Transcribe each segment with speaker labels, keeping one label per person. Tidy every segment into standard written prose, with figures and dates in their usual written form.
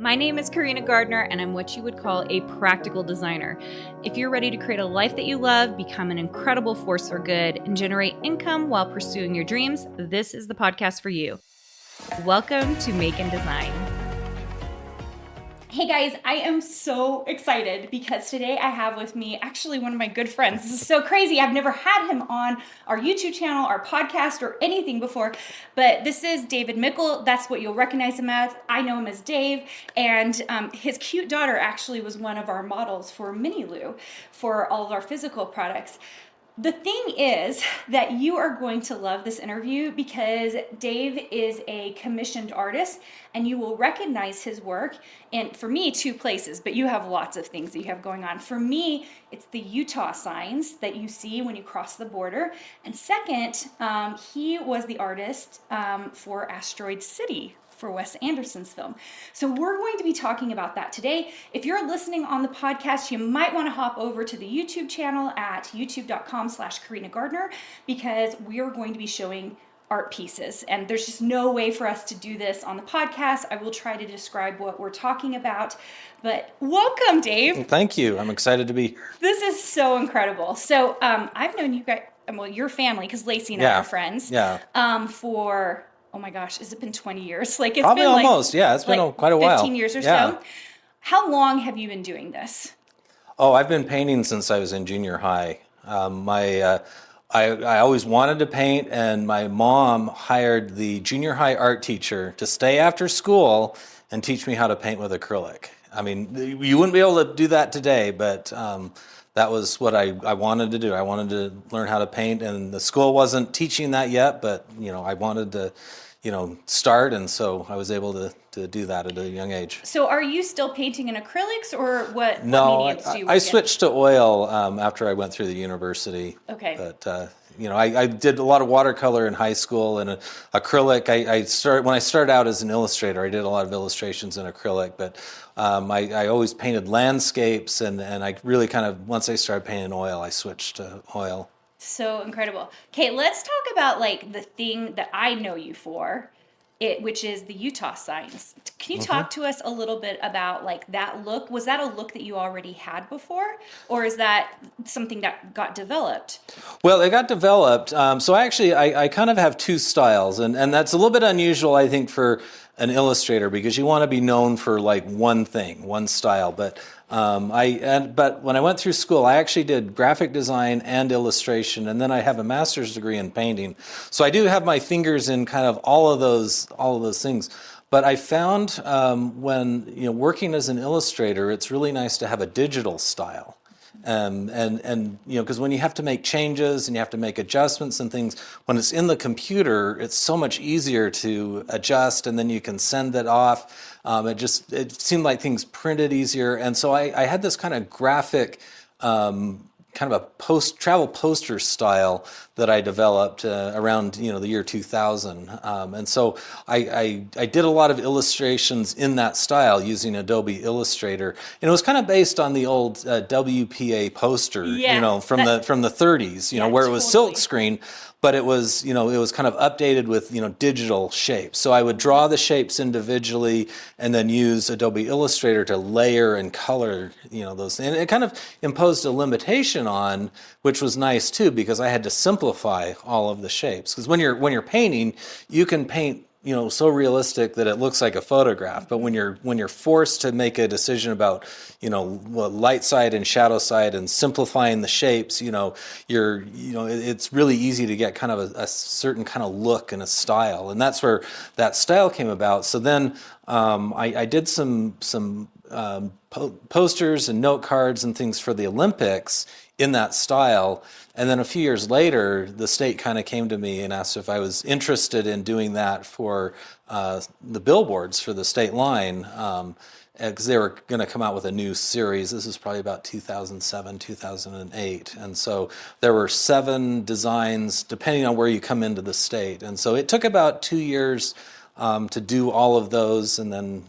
Speaker 1: My name is Carina Gardner, and I'm what you would call a practical designer. If you're ready to create a life that you love, become an incredible force for good, and generate income while pursuing your dreams, this is the podcast for you. Welcome to Make and Design. Hey guys, I am so excited because today I have with me actually one of my good friends. This is so crazy. I've never had him on our YouTube channel, our podcast, or anything before, but this is David Meikle. That's what you'll recognize him as. I know him as Dave, and his cute daughter actually was one of our models for Mini Lou for all of our physical products. The thing is that you are going to love this interview because Dave is a commissioned artist and you will recognize his work in, for me, two places, but you have lots of things that you have going on. For me, it's the Utah signs that you see when you cross the border. And second, he was the artist for Astroid City, for Wes Anderson's film. So we're going to be talking about that today. If you're listening on the podcast, you might want to hop over to the YouTube channel at youtube.com/Carina Gardner because we are going to be showing art pieces. And there's just no way for us to do this on the podcast. I will try to describe what we're talking about. But welcome, Dave.
Speaker 2: Well, thank you. I'm excited to be here.
Speaker 1: This is so incredible. So I've known you guys, well, your family, because Lacey and I are friends, for... oh my gosh, has it been 20 years? Like it's
Speaker 2: Probably
Speaker 1: been
Speaker 2: almost, yeah. It's been quite a while.
Speaker 1: 15 years or so. How long have you been doing this?
Speaker 2: Oh, I've been painting since I was in junior high. I always wanted to paint, and my mom hired the junior high art teacher to stay after school and teach me how to paint with acrylic. I mean, you wouldn't be able to do that today, but that was what I wanted to do. I wanted to learn how to paint, and the school wasn't teaching that yet, but I wanted to start, and so I was able to do that at a young age.
Speaker 1: So are you still painting in acrylics, or what mediums do you work
Speaker 2: I switched to oil after I went through the university.
Speaker 1: Okay.
Speaker 2: But I did a lot of watercolor in high school and acrylic. When I started out as an illustrator, I did a lot of illustrations in acrylic, but I always painted landscapes, and I really once I started painting oil, I switched to oil.
Speaker 1: So incredible. Okay, let's talk about like the thing that I know you for, which is the Utah signs. Can you talk to us a little bit about like that look? Was that a look that you already had before, or is that something that got developed?
Speaker 2: Well, it got developed. So I kind of have two styles, and that's a little bit unusual, I think, for an illustrator because you want to be known for like one thing, one style. But but when I went through school, I actually did graphic design and illustration, and then I have a master's degree in painting. So I do have my fingers in kind of all of those things. But I found when working as an illustrator, it's really nice to have a digital style. And because when you have to make changes and you have to make adjustments and things, when it's in the computer, it's so much easier to adjust, and then you can send it off. It seemed like things printed easier, and so I had this kind of graphic, kind of a travel poster style that I developed around the year 2000, and so I did a lot of illustrations in that style using Adobe Illustrator, and it was kind of based on the old WPA poster, from the 30s, where it was silk screen. But it was, it was kind of updated with, digital shapes. So I would draw the shapes individually and then use Adobe Illustrator to layer and color, those. And it kind of imposed a limitation on, which was nice too, because I had to simplify all of the shapes. Because when you're painting, you can paint so realistic that it looks like a photograph. But when you're forced to make a decision about, light side and shadow side and simplifying the shapes, it's really easy to get kind of a certain kind of look and a style. And that's where that style came about. So then I did some posters and note cards and things for the Olympics in that style. And then a few years later, the state kind of came to me and asked if I was interested in doing that for the billboards for the state line, because they were going to come out with a new series. This is probably about 2007, 2008. And so there were 7 designs, depending on where you come into the state. And so it took about 2 years to do all of those. And then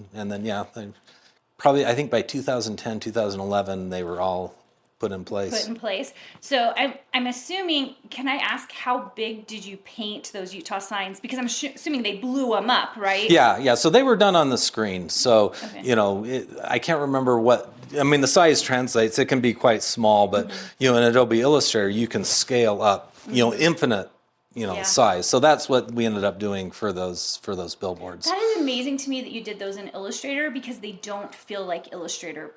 Speaker 2: probably, I think by 2010, 2011, they were all put in place.
Speaker 1: So I'm assuming, can I ask how big did you paint those Utah signs? Because I'm assuming they blew them up, right?
Speaker 2: Yeah. So they were done on the screen. So,
Speaker 1: Okay.
Speaker 2: I can't remember the size translates. It can be quite small, but, in Adobe Illustrator, you can scale up, infinite,
Speaker 1: Yeah.
Speaker 2: size. So that's what we ended up doing for those billboards.
Speaker 1: That is amazing to me that you did those in Illustrator, because they don't feel like Illustrator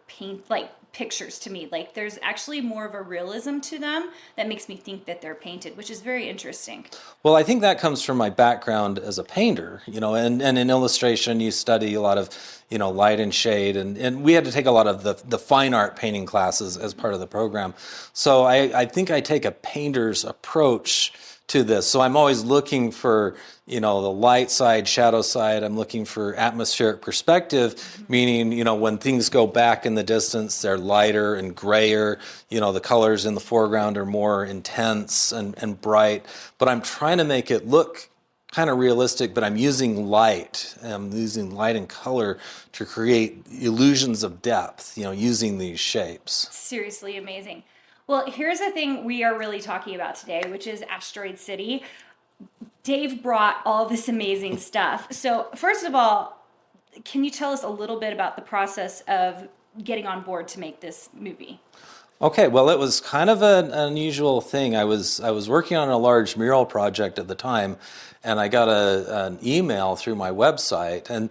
Speaker 1: pictures to me. Like there's actually more of a realism to them that makes me think that they're painted, which is very interesting.
Speaker 2: Well, I think that comes from my background as a painter, and in illustration, you study a lot of, light and shade. And we had to take a lot of the fine art painting classes as part of the program. So I think I take a painter's approach to this. So I'm always looking for, the light side, shadow side. I'm looking for atmospheric perspective, meaning, when things go back in the distance, they're lighter and grayer. The colors in the foreground are more intense and bright. But I'm trying to make it look kind of realistic, but I'm using light. I'm using light and color to create illusions of depth, using these shapes.
Speaker 1: Seriously amazing. Well, here's the thing we are really talking about today, which is Asteroid City. Dave brought all this amazing stuff. So first of all, can you tell us a little bit about the process of getting on board to make this movie?
Speaker 2: Okay, well, it was kind of an unusual thing. I was working on a large mural project at the time, and I got an email through my website, and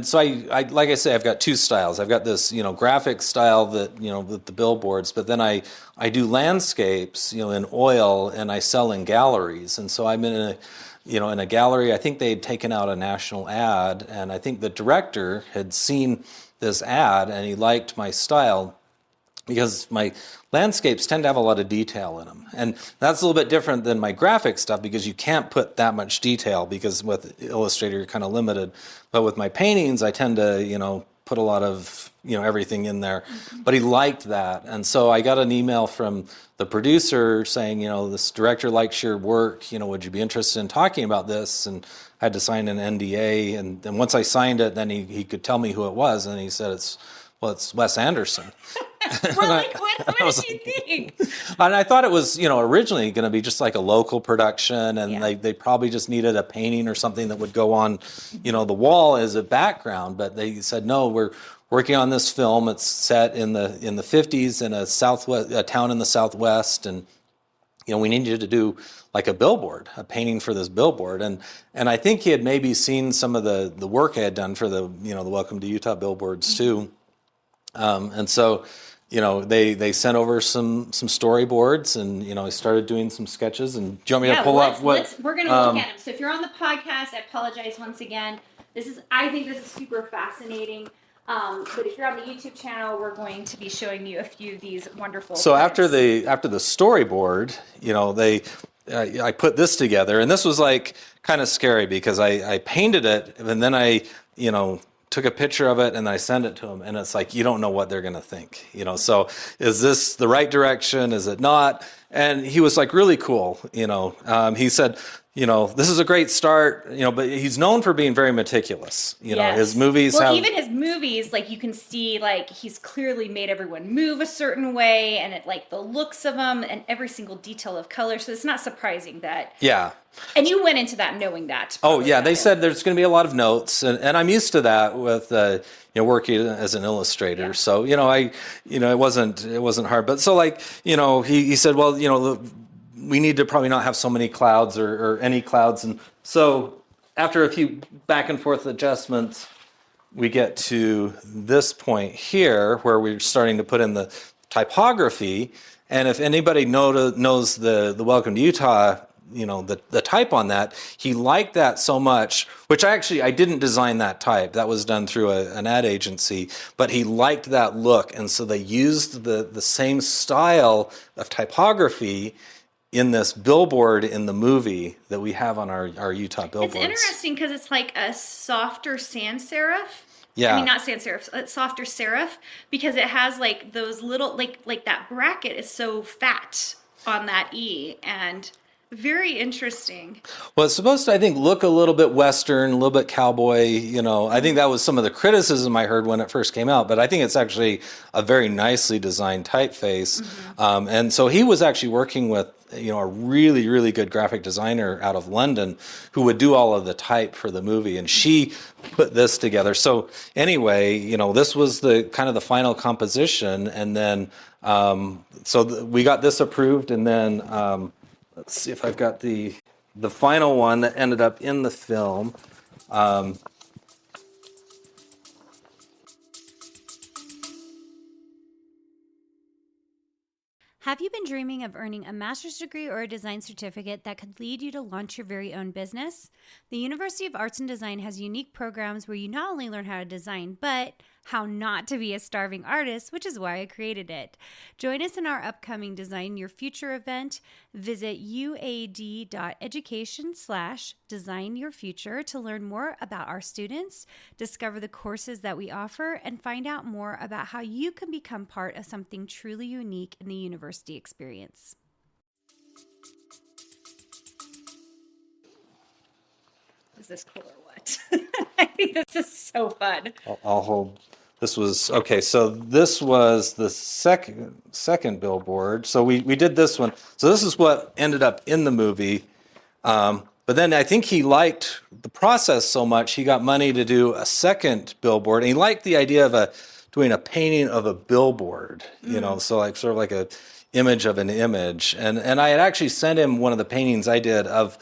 Speaker 2: so I like I say, I've got two styles. I've got this graphic style that with the billboards, but then I do landscapes in oil, and I sell in galleries, and so I'm in a gallery. I think they'd taken out a national ad, and I think the director had seen this ad and he liked my style, because my landscapes tend to have a lot of detail in them. And that's a little bit different than my graphic stuff, because you can't put that much detail, because with Illustrator you're kind of limited. But with my paintings, I tend to, put a lot of, everything in there. But he liked that. And so I got an email from the producer saying, this director likes your work, would you be interested in talking about this? And I had to sign an NDA. And then once I signed it, then he could tell me who it was. And he said, it's Wes Anderson.
Speaker 1: Well, what did you think?
Speaker 2: And I thought it was, originally going to be just like a local production, and they probably just needed a painting or something that would go on, the wall as a background. But they said, no, we're working on this film. It's set in the 50s in a town in the Southwest, and we need you to do like a billboard, a painting for this billboard. And I think he had maybe seen some of the work I had done for the Welcome to Utah billboards too. And so, they sent over some storyboards, and I started doing some sketches. And do you want me to pull up what?
Speaker 1: We're going to look at them. So if you're on the podcast, I apologize once again. I think this is super fascinating. But if you're on the YouTube channel, we're going to be showing you a few of these wonderful.
Speaker 2: So
Speaker 1: clips.
Speaker 2: after the storyboard, I put this together, and this was like kind of scary, because I painted it, and then I took a picture of it and I send it to him, and it's like, you don't know what they're going to think, so is this the right direction? Is it not? And he was like really cool. He said, this is a great start, but he's known for being very meticulous.
Speaker 1: Yes.
Speaker 2: His movies
Speaker 1: even his movies, like you can see, like he's clearly made everyone move a certain way, and it like the looks of them and every single detail of color. So it's not surprising that.
Speaker 2: Yeah.
Speaker 1: And you went into that knowing that.
Speaker 2: Oh yeah, they said there's going to be a lot of notes, and I'm used to that with working as an illustrator. Yeah. So it wasn't hard. But so like he said, well, we need to probably not have so many clouds or any clouds. And so after a few back and forth adjustments, we get to this point here where we're starting to put in the typography. And if anybody knows the Welcome to Utah, the type on that, he liked that so much, which I didn't design that type. That was done through an ad agency, but he liked that look. And so they used the same style of typography in this billboard in the movie that we have on our Utah billboards.
Speaker 1: It's interesting because it's like a softer sans serif.
Speaker 2: Yeah.
Speaker 1: I mean, not sans serif, it's softer serif, because it has like those little, like that bracket is so fat on that E. And Very interesting.
Speaker 2: Well, it's supposed to, I think, look a little bit Western, a little bit cowboy. I think that was some of the criticism I heard when it first came out, but I think it's actually a very nicely designed typeface. And so he was actually working with, a really, really good graphic designer out of London who would do all of the type for the movie, and she put this together. So anyway, this was the kind of the final composition, and then we got this approved, and then let's see if I've got the final one that ended up in the film.
Speaker 3: Have you been dreaming of earning a master's degree or a design certificate that could lead you to launch your very own business? The University of Arts and Design has unique programs where you not only learn how to design, but how not to be a starving artist, which is why I created it. Join us in our upcoming Design Your Future event. Visit uad.education/designyourfuture to learn more about our students, discover the courses that we offer, and find out more about how you can become part of something truly unique in the university experience.
Speaker 1: Is this cool or what? I think this is so fun.
Speaker 2: I'll hold. This was okay. So this was the second billboard. So we did this one. So this is what ended up in the movie. But then I think he liked the process so much he got money to do a second billboard. And he liked the idea of doing a painting of a billboard. So like sort of like a image of an image. And I had actually sent him one of the paintings I did of.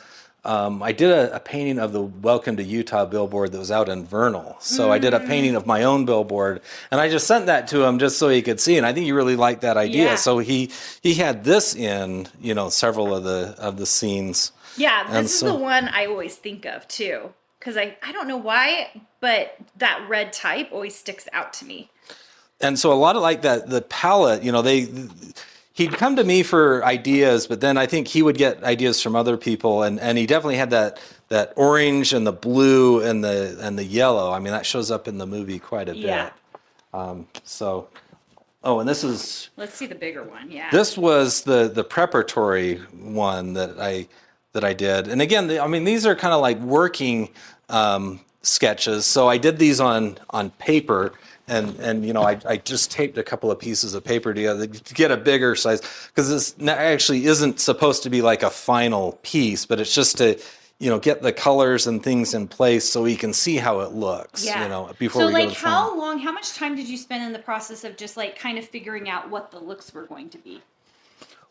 Speaker 2: I did a painting of the Welcome to Utah billboard that was out in Vernal. So I did a painting of my own billboard, and I just sent that to him just so he could see. And I think he really liked that idea.
Speaker 1: Yeah.
Speaker 2: So he had this in several of the scenes.
Speaker 1: Yeah, this is the one I always think of too, because I don't know why, but that red type always sticks out to me.
Speaker 2: And so a lot of like that, the palette, he'd come to me for ideas, but then I think he would get ideas from other people, and he definitely had that orange and the blue and the yellow. I mean, that shows up in the movie quite a bit.
Speaker 1: Yeah.
Speaker 2: And this is.
Speaker 1: Let's see the bigger one. Yeah.
Speaker 2: This was the preparatory one that I did, and again, these are kind of like working sketches. So I did these on paper. And I just taped a couple of pieces of paper together to get a bigger size, because this actually isn't supposed to be like a final piece, but it's just to get the colors and things in place so we can see how it looks.
Speaker 1: Yeah.
Speaker 2: Before we go to the film.
Speaker 1: How much time did you spend in the process of just like kind of figuring out what the looks were going to be?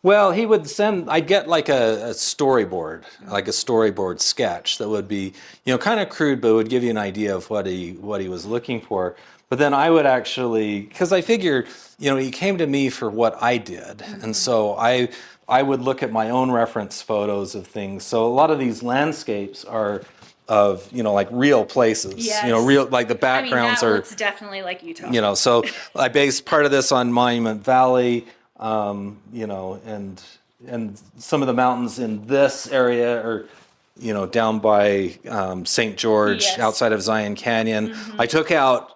Speaker 2: Well, I'd get like a storyboard, like a storyboard sketch that would be, kind of crude, but would give you an idea of what he was looking for. But then I would actually, because I figured, he came to me for what I did. Mm-hmm. And so I would look at my own reference photos of things. So a lot of these landscapes are of, like real places.
Speaker 1: Yes.
Speaker 2: Real, like the backgrounds
Speaker 1: that
Speaker 2: are.
Speaker 1: looks definitely like Utah.
Speaker 2: So I based part of this on Monument Valley, and some of the mountains in this area are, down by St. George,
Speaker 1: Yes.
Speaker 2: outside of Zion Canyon. Mm-hmm. I took out,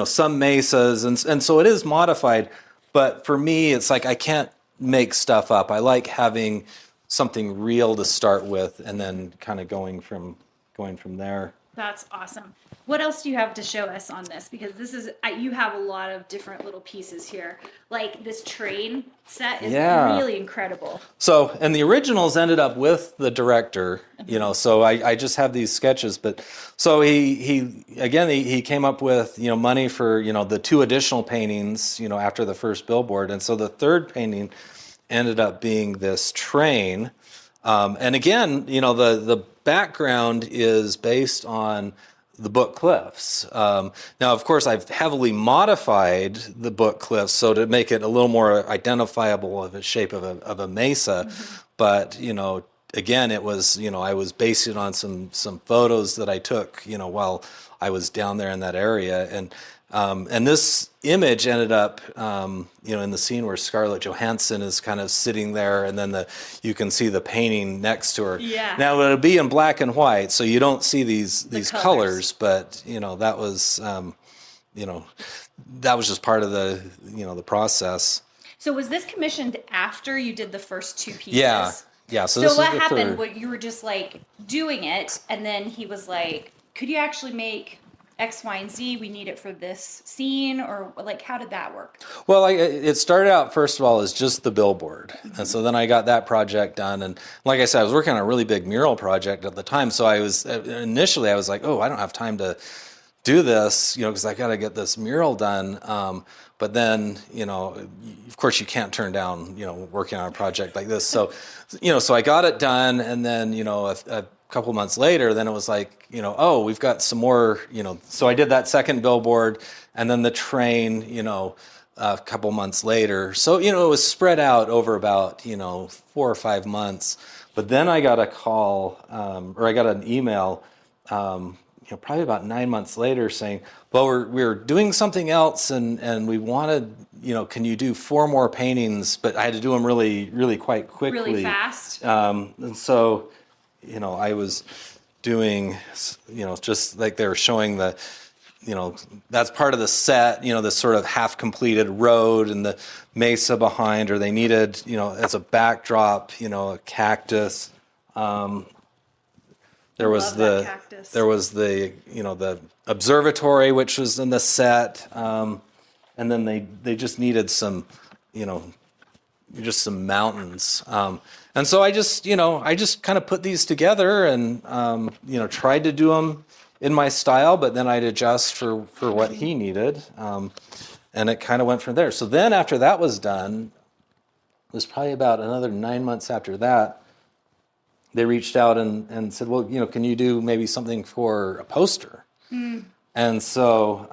Speaker 2: some mesas, and so it is modified. But for me, it's like I can't make stuff up. I like having something real to start with, and then kind of going from there.
Speaker 1: That's awesome. What else do you have to show us on this? Because you have a lot of different little pieces here. Like this train set is really incredible.
Speaker 2: So, and the originals ended up with the director, so I just have these sketches. But so he came up with, money for, the 2 additional paintings, after the first billboard. And so the third painting ended up being this train. And again, the background is based on the book Cliffs. Now, of course, I've heavily modified the book Cliffs so to make it a little more identifiable of a shape of a mesa. Mm-hmm. But, again, it was, I was based it on some photos that I took, while I was down there in that area. And this image ended up, in the scene where Scarlett Johansson is kind of sitting there, and then you can see the painting next to her.
Speaker 1: Yeah.
Speaker 2: Now it'll be in black and white, so you don't see these colors, but that was, that was just part of the process.
Speaker 1: So was this commissioned after you did the first 2 pieces?
Speaker 2: Yeah, so
Speaker 1: So
Speaker 2: this is
Speaker 1: what
Speaker 2: the
Speaker 1: happened?
Speaker 2: third.
Speaker 1: What you were just like doing it, and then he was like, "Could you actually make X, Y, and Z? We need it for this scene," or like, how did that work?
Speaker 2: Well, it started out, first of all, as just the billboard. And so then I got that project done. And like I said, I was working on a really big mural project at the time. So initially I was like, oh, I don't have time to do this, because I got to get this mural done. But then, of course you can't turn down, working on a project like this. So, so I got it done. And then, a couple months later, then it was like, oh, we've got some more, so I did that second billboard and then the train, a couple months later. So, it was spread out over about, 4 or 5 months. But then I got a call, or I got an email, probably about 9 months later saying, well, we're doing something else and we wanted, can you do 4 more paintings? But I had to do them really, really quite quickly.
Speaker 1: Really fast.
Speaker 2: And so, I was doing, just like they were showing the, that's part of the set, this sort of half completed road and the mesa behind, or they needed, as a backdrop, a cactus. There was
Speaker 1: that cactus.
Speaker 2: the observatory, which was in the set. And then they just needed some, just some mountains. And so I just kind of put these together and, tried to do them in my style, but then I'd adjust for what he needed. And it kind of went from there. So then after that was done, it was probably about another 9 months after that, they reached out and said, well, can you do maybe something for a poster? And so,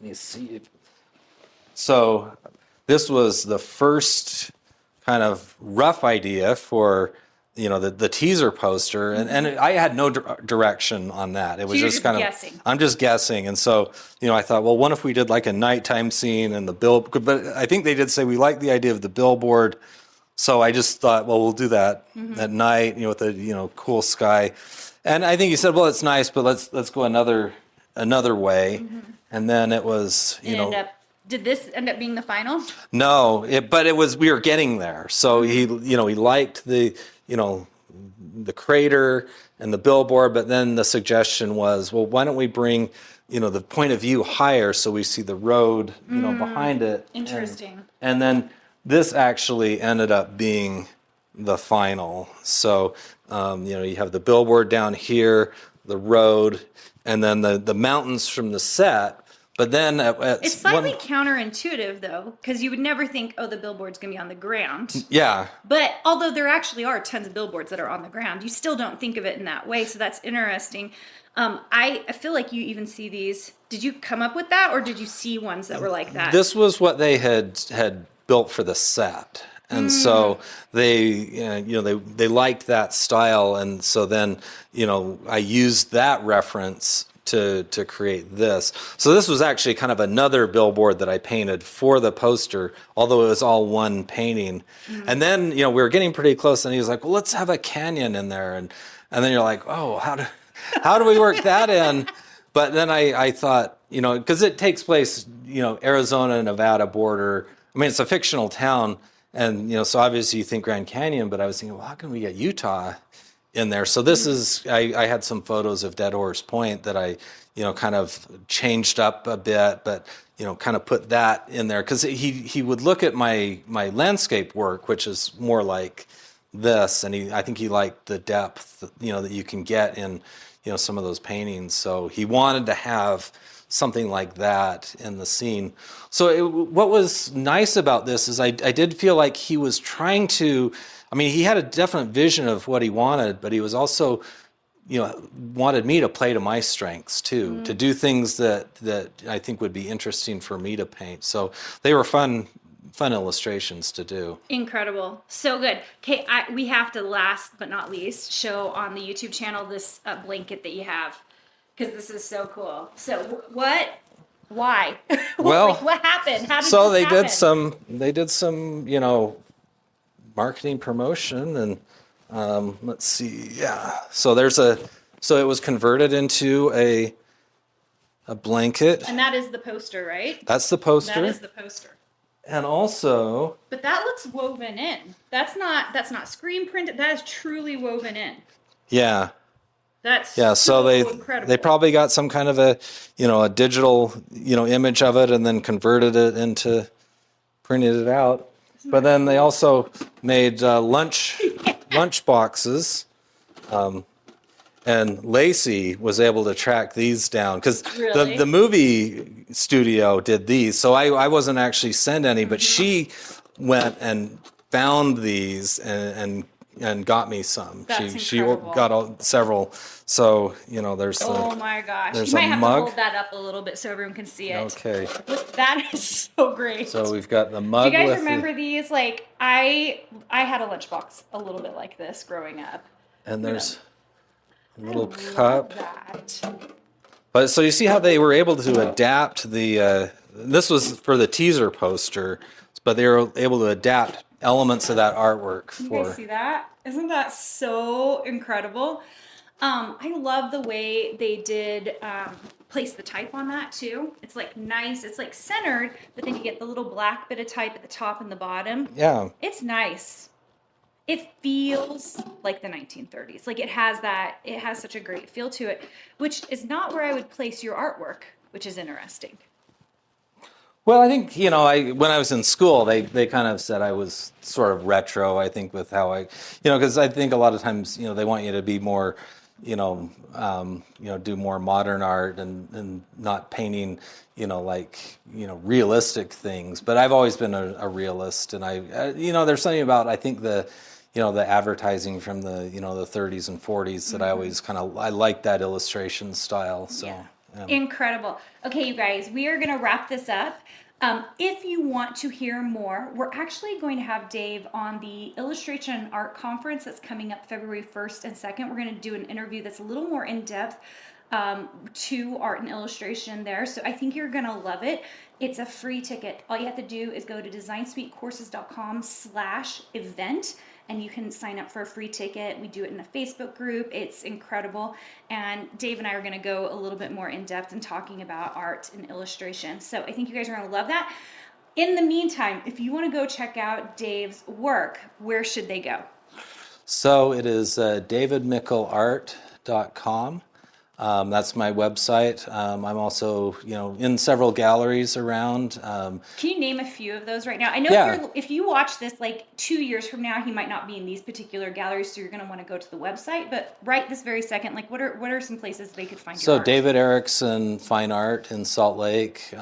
Speaker 2: let me see. So this was the first kind of rough idea for, the teaser poster. And I had no direction on that. It was
Speaker 1: you're
Speaker 2: just kind of
Speaker 1: guessing.
Speaker 2: I'm just guessing. And so, I thought, well, what if we did like a nighttime scene and the but I think they did say we like the idea of the billboard. So I just thought, well, we'll do that at night, with the, cool sky. And I think he said, well, it's nice, but let's go another way. And then it was,
Speaker 1: Did this end up being the final?
Speaker 2: No, but we were getting there. So he liked the, the crater and the billboard, but then the suggestion was, well, why don't we bring, the point of view higher so we see the road, behind it.
Speaker 1: Interesting.
Speaker 2: And then this actually ended up being the final. So, you have the billboard down here, the road, and then the mountains from the set. But then
Speaker 1: it's slightly counterintuitive, though, because you would never think, oh, the billboard's going to be on the ground.
Speaker 2: Yeah.
Speaker 1: But although there actually are tons of billboards that are on the ground, you still don't think of it in that way. So that's interesting. I feel like you even see these. Did you come up with that, or did you see ones that were like that?
Speaker 2: This was what they had built for the set. And so they liked that style. And so then, I used that reference to create this. So this was actually kind of another billboard that I painted for the poster, although it was all one painting. And then, we were getting pretty close and he was like, well, let's have a canyon in there. And then you're like, oh, how do we work that in? But then I thought, because it takes place, Arizona, Nevada border. I mean, it's a fictional town. And, so obviously you think Grand Canyon, but I was thinking, well, how can we get Utah in there? So this is, I had some photos of Dead Horse Point that I, kind of changed up a bit, but, kind of put that in there. Because he would look at my landscape work, which is more like this. And I think he liked the depth, that you can get in, some of those paintings. So he wanted to have something like that in the scene. So what was nice about this is I did feel like he was trying to, he had a definite vision of what he wanted, but he was also, wanted me to play to my strengths too, to do things that I think would be interesting for me to paint. So they were fun illustrations to do.
Speaker 1: Incredible. So good. Okay, we have to, last but not least, show on the YouTube channel this blanket that you have, because this is so cool. So why?
Speaker 2: Well,
Speaker 1: what happened? How did
Speaker 2: so
Speaker 1: this happen?
Speaker 2: they did some, marketing promotion and let's see. Yeah. So it was converted into a blanket.
Speaker 1: And that is the poster, right?
Speaker 2: That's the poster.
Speaker 1: That is the poster.
Speaker 2: And also,
Speaker 1: But that looks woven in. That's not screen printed. That is truly woven in.
Speaker 2: yeah.
Speaker 1: That's
Speaker 2: Yeah, so they
Speaker 1: incredible.
Speaker 2: they probably got some kind of a digital, image of it and then converted it into printed it out. But then they also made lunch boxes. And Lacey was able to track these down because
Speaker 1: Really?
Speaker 2: the movie studio did these. So I wasn't actually sent any, but she went and found these and got me some.
Speaker 1: That's
Speaker 2: she
Speaker 1: incredible.
Speaker 2: got several. So there's
Speaker 1: Oh my gosh.
Speaker 2: there's
Speaker 1: You might
Speaker 2: a
Speaker 1: have
Speaker 2: mug.
Speaker 1: to hold that up a little bit so everyone can see it.
Speaker 2: Okay.
Speaker 1: Look, that is so great.
Speaker 2: So we've got the
Speaker 1: Do
Speaker 2: mug.
Speaker 1: you guys
Speaker 2: with
Speaker 1: remember these? Like I had a lunchbox a little bit like this growing up.
Speaker 2: and there's a little
Speaker 1: I
Speaker 2: cup.
Speaker 1: love that.
Speaker 2: But so you see how they were able to adapt the. This was for the teaser poster, but they were able to adapt elements of that artwork
Speaker 1: You guys see that? Isn't that so incredible? I love the way they did place the type on that too. It's like nice. It's like centered, but then you get the little black bit of type at the top and the bottom.
Speaker 2: Yeah.
Speaker 1: It's nice. It feels like the 1930s. Like it has such a great feel to it, which is not where I would place your artwork, which is interesting.
Speaker 2: Well, I think when I was in school, they kind of said I was sort of retro. I think with how because I think a lot of times they want you to be more, do more modern art and not painting, realistic things. But I've always been a realist, and there's something about I think the advertising from the the 30s and 40s that I always I like that illustration style. So.
Speaker 1: Yeah. Incredible. Okay, you guys, we are going to wrap this up. If you want to hear more, we're actually going to have Dave on the Illustration and Art Conference that's coming up February 1st and 2nd. We're going to do an interview that's a little more in-depth to art and illustration there. So I think you're going to love it. It's a free ticket. All you have to do is go to designsuitecourses.com/event. And you can sign up for a free ticket. We do it in a Facebook group. It's incredible. And Dave and I are going to go a little bit more in depth in talking about art and illustration. So I think you guys are going to love that. In the meantime, if you want to go check out Dave's work, where should they go?
Speaker 2: So it is davidmeikleart.com. That's my website. I'm also, in several galleries around.
Speaker 1: Can you name a few of those right now? I know if you watch this like 2 years from now, he might not be in these particular galleries, so you're going to want to go to the website. But right this very second, like what are some places they could find your art?
Speaker 2: So David Erickson Fine Art in Salt Lake,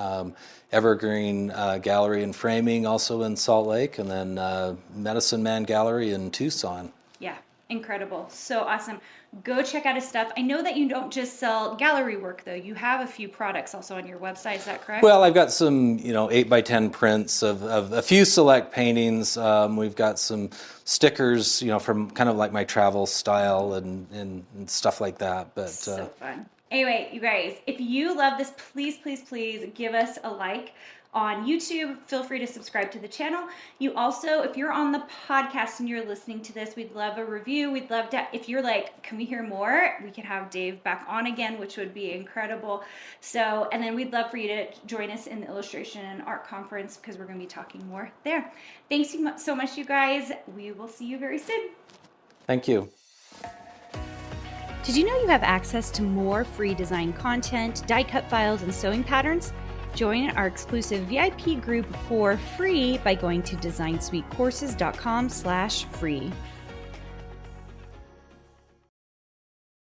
Speaker 2: Evergreen Gallery and Framing also in Salt Lake, and then Medicine Man Gallery in Tucson.
Speaker 1: Yeah, incredible. So awesome. Go check out his stuff. I know that you don't just sell gallery work, though. You have a few products also on your website. Is that correct?
Speaker 2: Well, I've got some, 8x10 prints of a few select paintings. We've got some stickers, from kind of like my travel style and stuff like that. But
Speaker 1: so fun. Anyway, you guys, if you love this, please, please, please give us a like. On YouTube, feel free to subscribe to the channel. You also, if you're on the podcast and you're listening to this, we'd love a review. We'd love to, if you're like, can we hear more? We can have Dave back on again, which would be incredible. So, and then we'd love for you to join us in the Illustration and Art Conference because we're going to be talking more there. Thanks so much, you guys. We will see you very soon.
Speaker 2: Thank you.
Speaker 3: Did you know you have access to more free design content, die cut files, and sewing patterns? Join our exclusive VIP group for free by going to designsuitecourses.com/free.